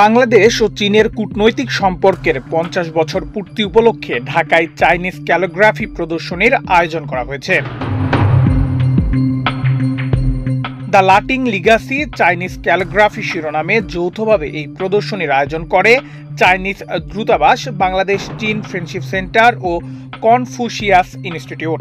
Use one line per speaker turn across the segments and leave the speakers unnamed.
বাংলাদেশ ও চীনের কূটনৈতিক সম্পর্কের ৫০ বছর পূর্তি উপলক্ষে ঢাকায় চাইনিজ ক্যালিগ্রাফি প্রদর্শনীর আয়োজন করা হয়েছে। দ্য লাটিং লিগাসি চাইনিজ ক্যালিগ্রাফি শিরোনামে যৌথভাবে এই প্রদর্শনীর আয়োজন করে চাইনিজ দূতাবাস, বাংলাদেশ চীন ফ্রেন্ডশিপ সেন্টার ও কনফুসিয়াস ইনস্টিটিউট।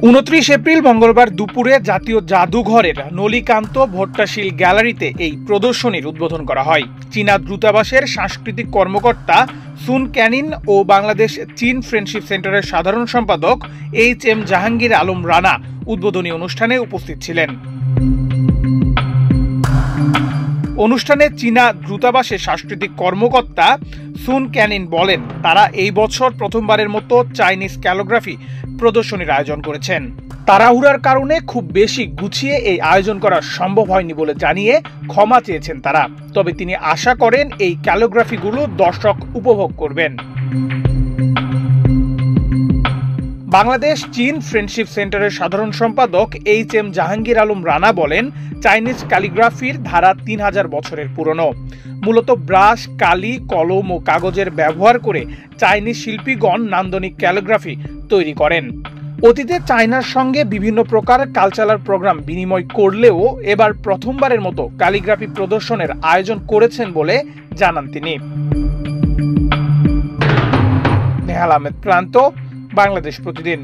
২৯ এপ্রিল মঙ্গলবার দুপুরে জাতীয় জাদুঘরের নলিকান্ত ভট্টাশীল গ্যালারিতে এই প্রদর্শনীর উদ্বোধন করা হয়। চীনা দূতাবাসের সাংস্কৃতিক কর্মকর্তা সুন ক্যানিন ও বাংলাদেশ চীন ফ্রেন্ডশিপ সেন্টারের সাধারণ সম্পাদক HM জাহাঙ্গীর আলম রানা উদ্বোধনী অনুষ্ঠানে উপস্থিত ছিলেন। অনুষ্ঠানে চীনা দূতাবাসের সাংস্কৃতিক কর্মকর্তা সুন ক্যানিন বলেন, তারা এই বছর প্রথমবারের মতো চাইনিজ ক্যালিগ্রাফি প্রদর্শনীর আয়োজন করেছেন। তাড়াহুড়ার কারণে খুব বেশি গুছিয়ে এই আয়োজন করা সম্ভব হয়নি বলে জানিয়ে ক্ষমা চেয়েছেন তারা। তবে তিনি আশা করেন এই ক্যালিগ্রাফিগুলো দর্শক উপভোগ করবেন। বাংলাদেশ চীন ফ্রেন্ডশিপ সেন্টারের সাধারণ সম্পাদক HM জাহাঙ্গীর আলম রানা বলেন, চাইনিজ ক্যালিগ্রাফির ধারা ৩০০০ বছরের পুরনো। মূলত ব্রাশ, কালি, কলম ও কাগজের ব্যবহার করে চাইনিজ শিল্পীগণ নান্দনিক ক্যালিগ্রাফি তৈরি করেন। অতীতে চায়নার সঙ্গে বিভিন্ন প্রকার কালচারাল প্রোগ্রাম বিনিময় করলেও এবার প্রথমবারের মতো ক্যালিগ্রাফি প্রদর্শনের আয়োজন করেছেন বলে জানান তিনি। নেহাল আহমেদ ক্লান্ত, বাংলাদেশ প্রতিদিন।